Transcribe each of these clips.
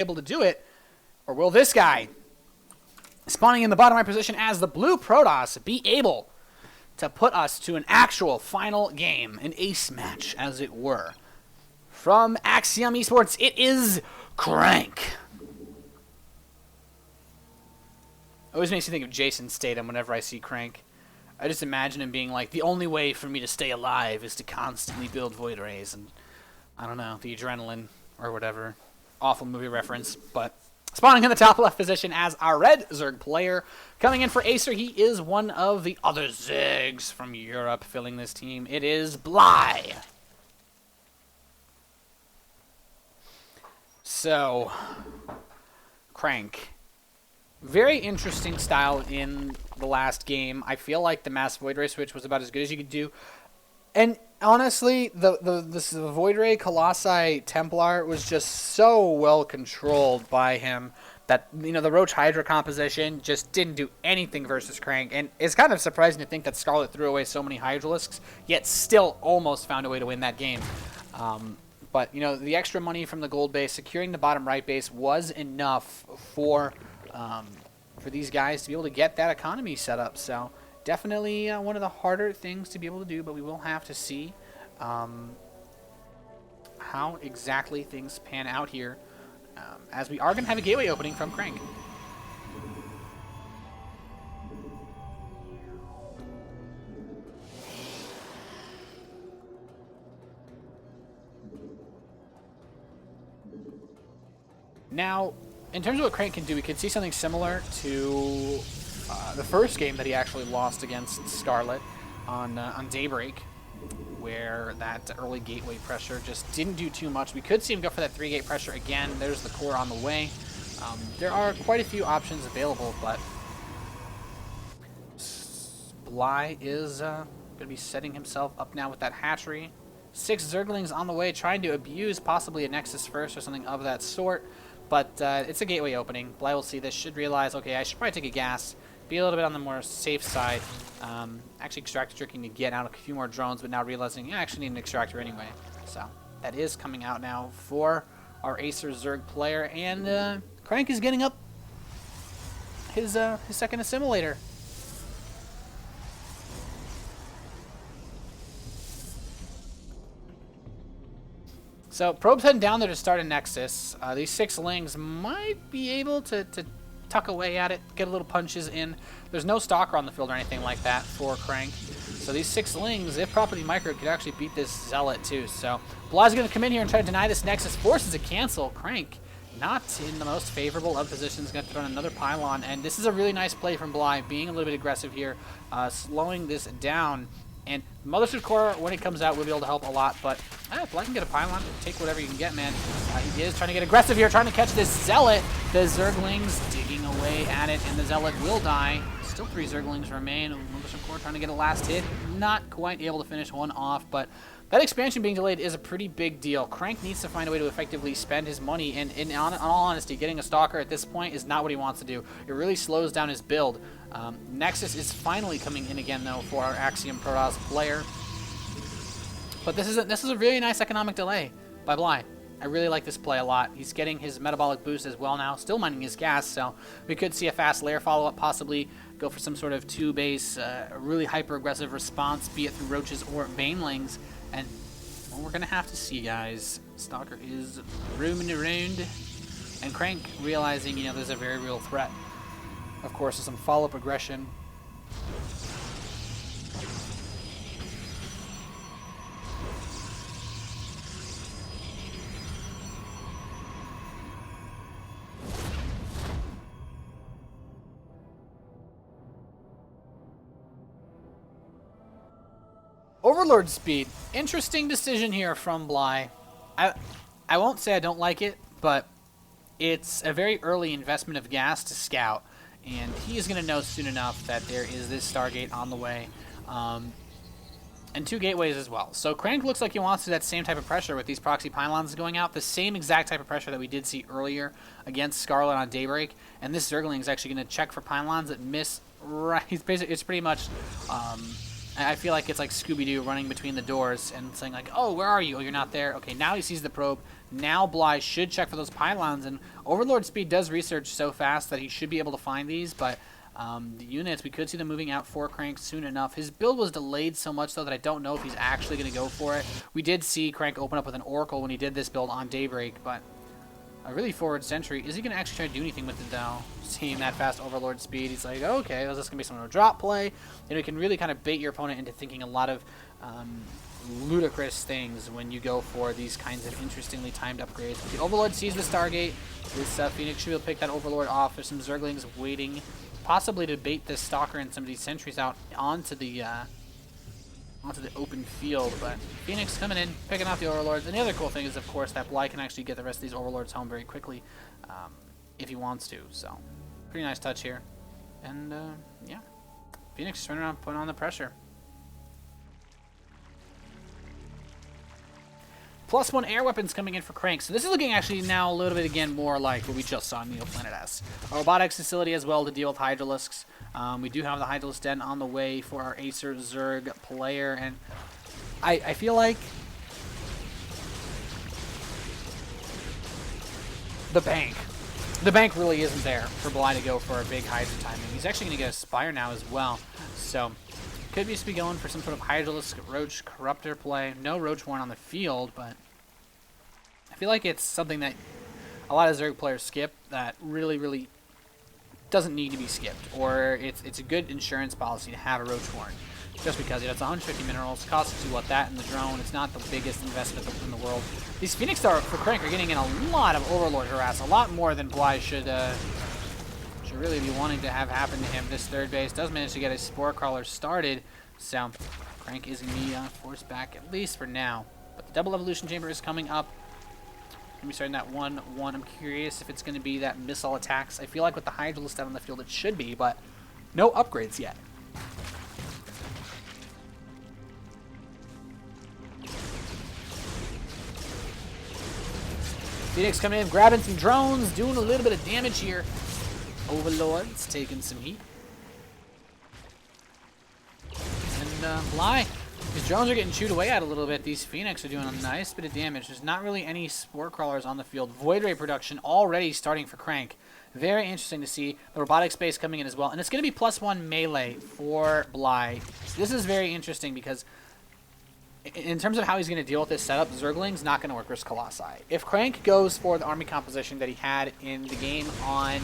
able to do it, or will this guy, spawning in the bottom right position as the blue Protoss, be able to put us to an actual final game, an ace match, as it were? From Axiom Esports, it is Crank. Always makes me think of Jason Statham whenever I see Crank. I just imagine him being like, the only way for me to stay alive is to constantly build Void Rays, and I don't know, the adrenaline or whatever. Awful movie reference, but spawning in the top left position as our red Zerg player. Coming in for Acer, he is one of the other Zergs from Europe filling this team. It is Bly. So, Crank. Very interesting style in the last game. I feel like the Mass Void Ray switch was about as good as you could do. And honestly, this Void Ray Colossi Templar was just so well controlled by him that, you know, the Roach Hydra composition just didn't do anything versus Crank. And it's kind of surprising to think that Scarlet threw away so many Hydralisks, yet still almost found a way to win that game. But, you know, the extra money from the gold base, securing the bottom right base was enough for these guys to be able to get that economy set up. So definitely one of the harder things to be able to do, but we will have to see how exactly things pan out here, as we are going to have a gateway opening from Crank. Now, in terms of what Crank can do, we could see something similar to the first game that he actually lost against Scarlet on Daybreak, where that early gateway pressure just didn't do too much. We could see him go for that 3-gate pressure again. There's the core on the way. There are quite a few options available, but Bly is going to be setting himself up now with that hatchery. 6 Zerglings on the way, trying to abuse possibly a Nexus first or something of that sort. But it's a gateway opening. Bly will see this, should realize, okay, I should probably take a gas, be a little bit on the more safe side. Actually extractor tricking to get out a few more drones, but now realizing, yeah, I actually need an extractor anyway. So that is coming out now for our Acer Zerg player. And Crank is getting up his second assimilator. So Probe's heading down there to start a Nexus. These 6 Lings might be able to tuck away at it, get a little punches in. There's no Stalker on the field or anything like that for Crank. So these 6 Lings, if properly micro, could actually beat this Zealot too. So Bly's going to come in here and try to deny this Nexus, forces a cancel. Crank, not in the most favorable of positions, going to throw in another pylon. And this is a really nice play from Bly, being a little bit aggressive here, slowing this down. And Mothership Core, when it comes out, will be able to help a lot. But Bly can get a pylon, take whatever you can get, man. He is trying to get aggressive here, trying to catch this Zealot. The Zerglings digging away at it, and the Zealot will die. Still 3 Zerglings remain. Mothership Core trying to get a last hit. Not quite able to finish one off, but that expansion being delayed is a pretty big deal. Crank needs to find a way to effectively spend his money, and in all honesty, getting a Stalker at this point is not what he wants to do. It really slows down his build. Nexus is finally coming in again, though, for our Axiom Protoss player. But this is a really nice economic delay by Bly. I really like this play a lot. He's getting his metabolic boost as well now, still mining his gas, so we could see a fast layer follow-up, possibly go for some sort of 2-base, really hyper-aggressive response, be it through Roaches or Banelings. And well, we're going to have to see, guys. Stalker is roaming around, and Crank realizing, you know, there's a very real threat. Of course, there's some follow-up aggression. Overlord speed. Interesting decision here from Bly. I won't say I don't like it, but it's a very early investment of gas to scout. And he is going to know soon enough that there is this Stargate on the way. And 2 gateways as well. So Crank looks like he wants to do that same type of pressure with these proxy pylons going out. The same exact type of pressure that we did see earlier against Scarlet on Daybreak. And this Zergling is actually going to check for pylons that miss right. It's pretty much... I feel like it's like Scooby-Doo running between the doors and saying like, oh, where are you? Oh, you're not there. Okay, now he sees the probe, Now Bly should check for those pylons, and Overlord Speed does research so fast that he should be able to find these, but the units, we could see them moving out for Crank soon enough. His build was delayed so much, though, that I don't know if he's actually going to go for it. We did see Crank open up with an Oracle when he did this build on Daybreak, but a really forward sentry. Is he going to actually try to do anything with it, though? Seeing that fast Overlord Speed, he's like, okay, well, is this going to be some drop play? And it can really kind of bait your opponent into thinking a lot of ludicrous things when you go for these kinds of interestingly timed upgrades. But the Overlord sees the Stargate. This Phoenix should be able to pick that Overlord off. There's some Zerglings waiting, possibly to bait this Stalker and some of these sentries out onto the open field. But Phoenix coming in, picking off the Overlords. And the other cool thing is, of course, that Bly can actually get the rest of these Overlords home very quickly if he wants to. So, pretty nice touch here. And, yeah. Phoenix just running around, putting on the pressure. +1 air weapons coming in for Crank. So this is looking actually now a little bit, again, more like what we just saw in Neoplanet S. A robotics facility as well to deal with Hydralisks. We do have the Hydralisk Den on the way for our Acer Zerg player. And I feel like the bank really isn't there for Bly to go for a big Hydra timing. He's actually going to get a Spire now as well. So could just be going for some sort of Hydralisk Roach Corruptor play. No Roach Warren on the field, but I feel like it's something that a lot of Zerg players skip that really doesn't need to be skipped. Or it's a good insurance policy to have a Roach Warren. Just because it's 150 minerals, costs you what, that and the drone. It's not the biggest investment in the world. These Phoenix Star for Crank are getting in a lot of Overlord harass, a lot more than Bly should really be wanting to have happen to him. This third base does manage to get a Spore Crawler started, so Crank is going to be forced back, at least for now. But the double evolution chamber is coming up. Going to be starting that 1-1. I'm curious if it's going to be that missile attacks. I feel like with the Hydralisk out on the field it should be, but no upgrades yet. Phoenix coming in, grabbing some drones, doing a little bit of damage here. Overlord's taking some heat. And Bly, his drones are getting chewed away at a little bit. These Phoenix are doing a nice bit of damage. There's not really any Spore Crawlers on the field. Void Ray production already starting for Crank. Very interesting to see. The robotic space coming in as well. And it's going to be +1 melee for Bly. This is very interesting because in terms of how he's going to deal with this setup, Zergling's not going to work versus Colossi. If Crank goes for the army composition that he had in the game on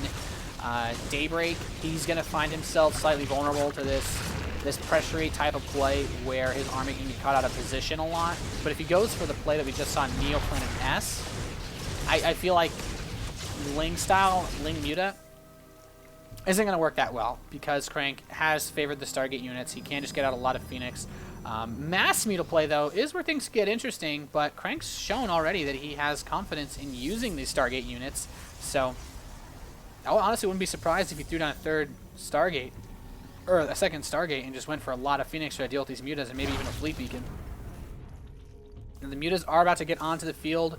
Daybreak, he's going to find himself slightly vulnerable to this pressury type of play where his army can get caught out of position a lot. But if he goes for the play that we just saw in Neoplanet S, I feel like Ling style, Ling Muta, isn't going to work that well because Crank has favored the Stargate units. He can just get out a lot of Phoenix. Mass Muta play, though, is where things get interesting, but Crank's shown already that he has confidence in using these Stargate units, so I honestly wouldn't be surprised if he threw down a third Stargate, or a second Stargate, and just went for a lot of Phoenix to deal with these Mutas, and maybe even a Fleet Beacon. And the Mutas are about to get onto the field,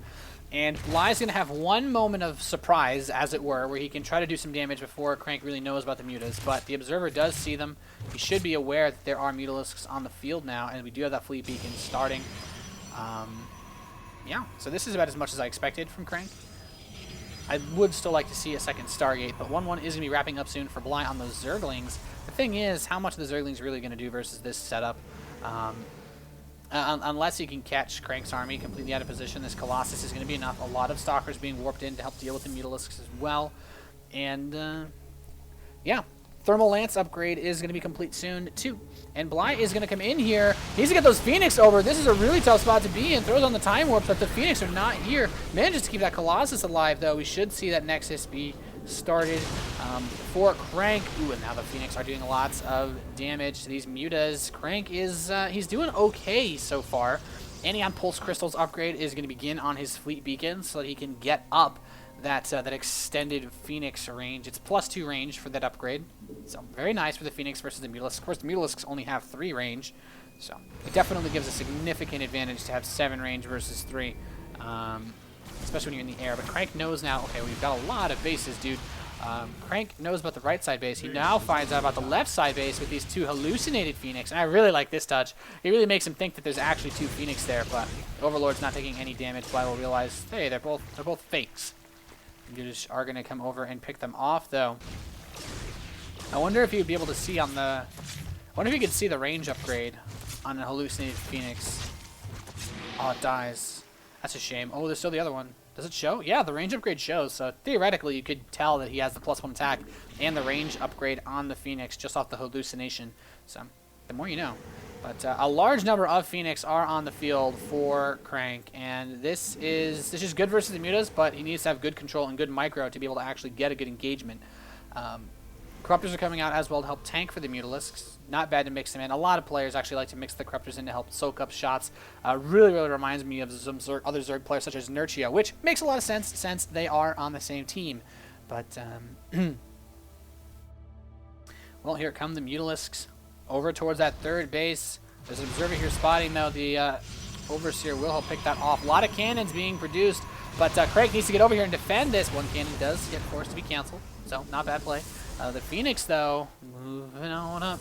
and Bly's going to have one moment of surprise, as it were, where he can try to do some damage before Crank really knows about the Mutas, but the Observer does see them. He should be aware that there are Mutalisks on the field now, and we do have that Fleet Beacon starting. Yeah, so this is about as much as I expected from Crank. I would still like to see a second Stargate, but 1-1 is going to be wrapping up soon for Bly on those Zerglings. The thing is, how much are the Zerglings really going to do versus this setup? Unless you can catch Crank's army completely out of position, this Colossus is going to be enough. A lot of Stalkers being warped in to help deal with the Mutalisks as well. And, yeah. Thermal Lance upgrade is going to be complete soon, too. And Bly is going to come in here. He needs to get those Phoenix over. This is a really tough spot to be in. Throws on the Time Warp, but the Phoenix are not here. Manages to keep that Colossus alive, though. We should see that Nexus be started for Crank. Ooh, and now the Phoenix are doing lots of damage to these Mutas. Crank is, he's doing okay so far. Anion Pulse Crystals upgrade is going to begin on his Fleet Beacon so that he can get up that extended Phoenix range. It's +2 range for that upgrade. So very nice for the Phoenix versus the Mutalisks. Of course, the Mutalisks only have 3 range. So it definitely gives a significant advantage to have 7 range versus 3. Especially when you're in the air. But Crank knows now, okay, we've got a lot of bases, dude. Crank knows about the right side base. He now finds out about the left side base with these 2 hallucinated Phoenix. And I really like this touch. It really makes him think that there's actually 2 Phoenix there, but Overlord's not taking any damage. Bly will realize, hey, they're both fakes. You just are going to come over and pick them off, though. I wonder if he would be able to see on the... I wonder if you could see the range upgrade on a hallucinated Phoenix. Oh, it dies. That's a shame. Oh, there's still the other one. Does it show? Yeah, the range upgrade shows. So theoretically, you could tell that he has the +1 attack and the range upgrade on the Phoenix just off the hallucination. So the more you know. But a large number of Phoenix are on the field for Crank, and this is good versus the Mutas, but he needs to have good control and good micro to be able to actually get a good engagement. Corruptors are coming out as well to help tank for the Mutalisks. Not bad to mix them in. A lot of players actually like to mix the Corruptors in to help soak up shots. Really reminds me of some other Zerg players such as Nurchia, which makes a lot of sense since they are on the same team. But, well, here come the Mutalisks over towards that third base. There's an observer here spotting, though. The Overseer will help pick that off. A lot of cannons being produced, but Craig needs to get over here and defend this. One cannon does get forced to be canceled, so not bad play. The Phoenix, though, moving on up.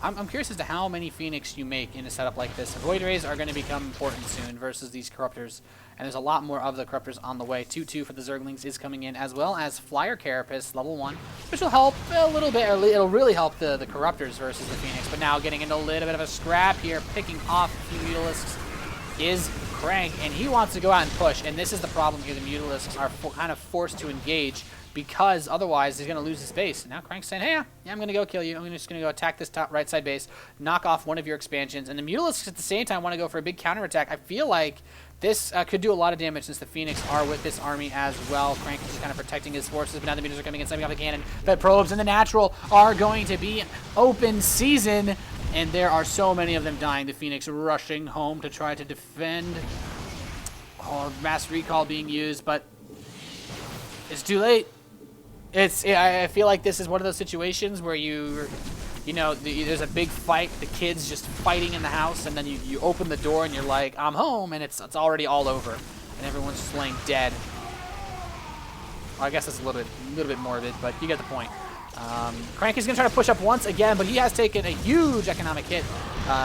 I'm curious as to how many Phoenix you make in a setup like this. Void Rays are going to become important soon versus these Corruptors, and there's a lot more of the Corruptors on the way. 2-2 for the Zerglings is coming in, as well as Flyer Carapace, level 1, which will help a little bit, or it'll really help the Corruptors versus the Phoenix. But now getting into a little bit of a scrap here, picking off the Mutalisks is Crank, and he wants to go out and push, and this is the problem here. The Mutalisks are kind of forced to engage, because otherwise he's going to lose his base. Now Crank's saying, hey, yeah, I'm going to go kill you. I'm just going to go attack this top right side base, knock off one of your expansions. And the Mutalisks at the same time want to go for a big counterattack. I feel like this could do a lot of damage since the Phoenix are with this army as well. Crank is just kind of protecting his forces, but now the Mutas are coming in, sending off the cannon. The probes and the natural are going to be open season, and there are so many of them dying. The Phoenix rushing home to try to defend. Oh, mass recall being used, but it's too late. I feel like this is one of those situations where there's a big fight, the kids just fighting in the house, and then you open the door and you're like, I'm home, and it's already all over, and everyone's just laying dead. Well, I guess it's a little bit morbid, but you get the point. Crank is going to try to push up once again, but he has taken a huge economic hit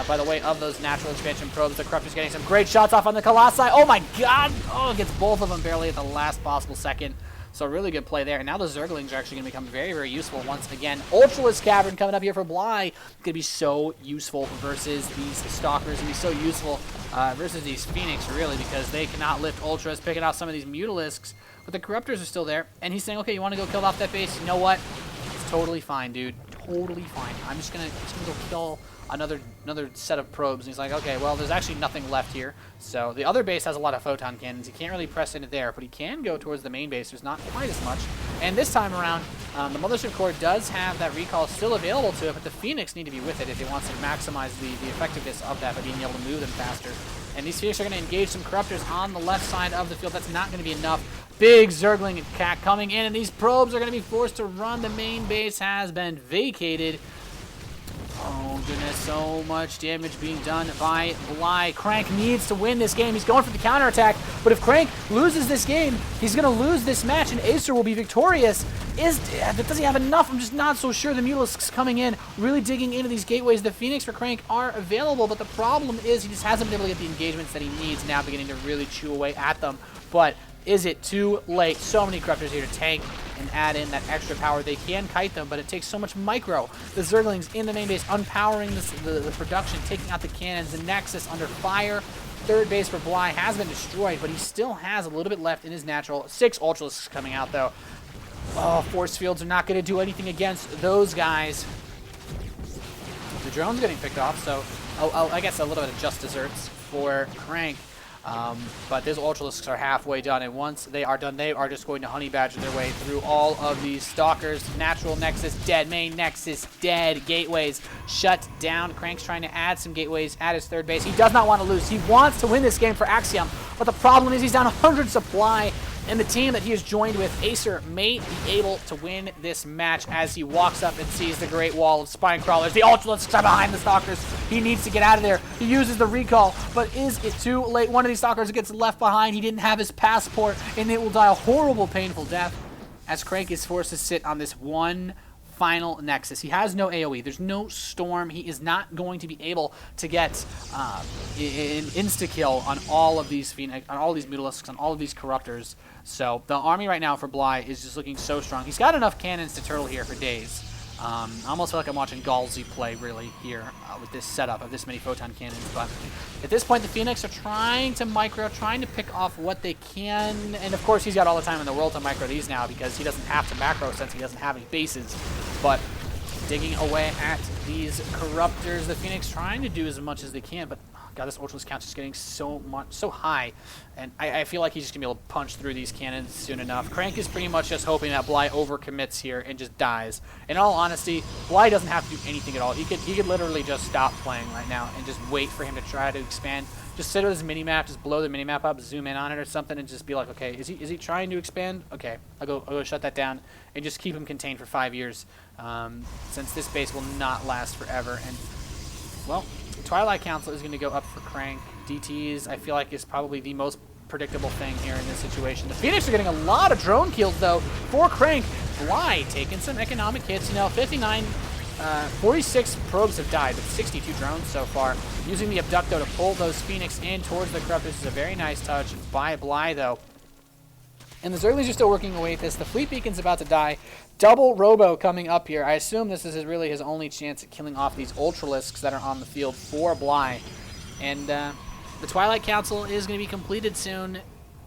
by the way of those natural expansion probes. The Corruptor's getting some great shots off on the Colossi. Oh my god! Oh, gets both of them barely at the last possible second. So really good play there. And now the Zerglings are actually going to become very, very useful once again. Ultralisk Cavern coming up here for Bly. Going to be so useful versus these Stalkers. Going to be so useful versus these Phoenix, really, because they cannot lift Ultras, picking out some of these Mutalisks. But the Corruptors are still there. And he's saying, okay, you want to go kill off that base? You know what? It's totally fine, dude. Totally fine. I'm just gonna go kill another set of probes. And he's like, okay, well, there's actually nothing left here. So the other base has a lot of photon cannons. He can't really press into there, but he can go towards the main base. There's not quite as much. And this time around, the Mothership Core does have that recall still available to it, but the Phoenix need to be with it if it wants to maximize the effectiveness of that by being able to move them faster. And these Phoenix are going to engage some Corruptors on the left side of the field. That's not going to be enough. Big Zergling attack coming in, and these probes are going to be forced to run. The main base has been vacated. Oh, goodness, so much damage being done by Bly. Crank needs to win this game. He's going for the counterattack, but if Crank loses this game, he's going to lose this match, and Acer will be victorious. Does he have enough? I'm just not so sure. The Mutalisks coming in, really digging into these gateways. The Phoenix for Crank are available, but the problem is he just hasn't been able to get the engagements that he needs, now beginning to really chew away at them. But is it too late? So many Corruptors here to tank and add in that extra power. They can kite them, but it takes so much micro. The Zerglings in the main base, unpowering the production, taking out the cannons. The Nexus under fire. Third base for Bly has been destroyed, but he still has a little bit left in his natural. 6 Ultralisks coming out, though. Oh, force fields are not going to do anything against those guys. The drone's getting picked off, so I guess a little bit of just desserts for Crank. But these Ultralisks are halfway done, and once they are done, they are just going to honey badger their way through all of these Stalkers. Natural Nexus dead, main Nexus dead, gateways shut down. Crank's trying to add some gateways at his third base. He does not want to lose. He wants to win this game for Axiom, but the problem is he's down 100 supply, and the team that he has joined with, Acer, may be able to win this match as he walks up and sees the Great Wall of Spine Crawlers. The Ultralisks are behind the Stalkers. He needs to get out of there. He uses the recall, but is it too late? One of these Stalkers gets left behind. He didn't have his passport, and it will die a horrible, painful death as Crank is forced to sit on this one final Nexus. He has no AoE. There's no Storm. He is not going to be able to get an insta-kill on all of these Phoenix, on all these Mutalisks, on all of these Corruptors. So the army right now for Bly is just looking so strong. He's got enough cannons to turtle here for days. I almost feel like I'm watching Galsy play, really, here with this setup of this many Photon Cannons. But at this point, the Phoenix are trying to micro, trying to pick off what they can. And, of course, he's got all the time in the world to micro these now because he doesn't have to macro since he doesn't have any bases. But digging away at these Corruptors, the Phoenix trying to do as much as they can. But, oh God, this Ultralisk count is getting so high. And I feel like he's just going to be able to punch through these cannons soon enough. Crank is pretty much just hoping that Bly overcommits here and just dies. In all honesty, Bly doesn't have to do anything at all. He could literally just stop playing right now and just wait for him to try to expand. Just sit with his minimap, just blow the minimap up, zoom in on it or something, and just be like, okay, is he trying to expand? Okay, I'll go shut that down and just keep him contained for 5 years, since this base will not last forever. And well, Twilight Council is going to go up for Crank. DTs, I feel like, is probably the most predictable thing here in this situation. The Phoenix are getting a lot of drone kills, though, for Crank. Bly taking some economic hits. You know, 46 probes have died, with 62 drones so far. Using the Abducto to pull those Phoenix in towards the Corruptors is a very nice touch by Bly, though. And the Zerglings are still working away at this. The Fleet Beacon's about to die. Double Robo coming up here. I assume this is really his only chance at killing off these Ultralisks that are on the field for Bly. And the Twilight Council is going to be completed soon.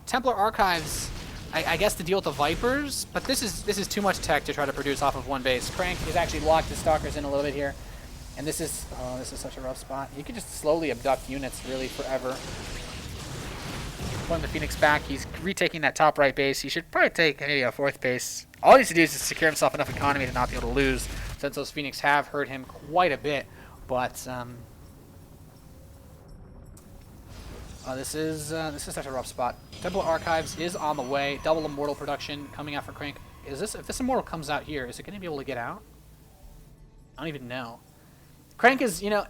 Templar Archives, I guess, to deal with the Vipers, but this is too much tech to try to produce off of one base. Crank has actually locked his Stalkers in a little bit here. And this is such a rough spot. You can just slowly abduct units really forever. Pulling the Phoenix back, he's retaking that top right base. He should probably take maybe a fourth base. All he needs to do is just secure himself enough economy to not be able to lose, since those Phoenix have hurt him quite a bit. But this is such a rough spot. Templar Archives is on the way. Double Immortal production coming out for Crank. If this Immortal comes out here, is it going to be able to get out? I don't even know. Crank is, you know,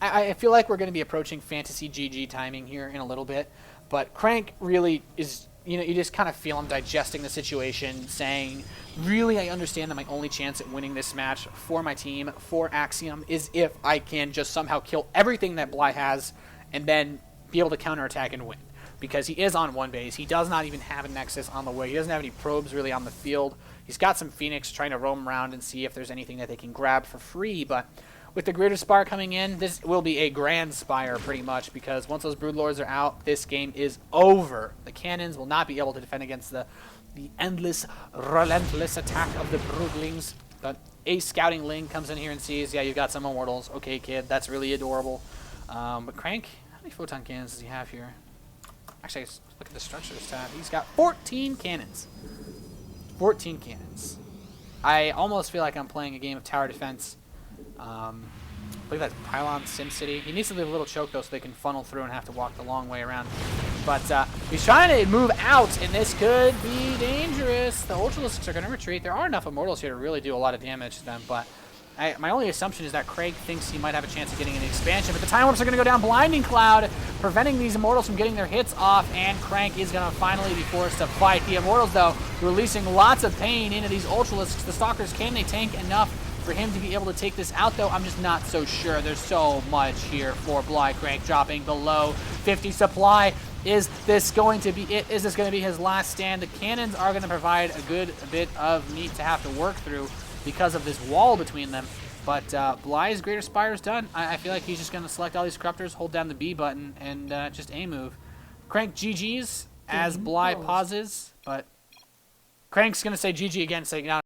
I feel like we're going to be approaching Fantasy GG timing here in a little bit. But Crank really is, you know, you just kind of feel him digesting the situation, saying, really, I understand that my only chance at winning this match for my team, for Axiom, is if I can just somehow kill everything that Bly has and then be able to counterattack and win. Because he is on one base. He does not even have a Nexus on the way. He doesn't have any probes really on the field. He's got some Phoenix trying to roam around and see if there's anything that they can grab for free. But with the Greater Spire coming in, this will be a Grand Spire pretty much, because once those Broodlords are out, this game is over. The cannons will not be able to defend against the endless, relentless attack of the Broodlings. But a Scouting Ling comes in here and sees, yeah, you've got some Immortals. Okay, kid, that's really adorable. But Crank, how many Photon Cannons does he have here? Actually, look at the structures tab. He's got 14 cannons. 14 cannons. I almost feel like I'm playing a game of tower defense. I believe that's Pylon SimCity. He needs to leave a little choke, though, so they can funnel through and have to walk the long way around. But he's trying to move out, and this could be dangerous. The Ultralisks are going to retreat. There are enough Immortals here to really do a lot of damage to them, but my only assumption is that Craig thinks he might have a chance of getting an expansion, but the Time Warps are going to go down Blinding Cloud, preventing these Immortals from getting their hits off, and Crank is going to finally be forced to fight. The Immortals, though, releasing lots of pain into these Ultralisks. The Stalkers, can they tank enough for him to be able to take this out, though? I'm just not so sure. There's so much here for Bly. Crank dropping below 50 supply. Is this going to be it? Is this going to be his last stand? The cannons are going to provide a good bit of meat to have to work through because of this wall between them. But Bly's Greater Spire is done. I feel like he's just going to select all these Corruptors, hold down the B button, and just A-move. Crank GG's as Bly pauses, but Crank's going to say GG again, saying, no,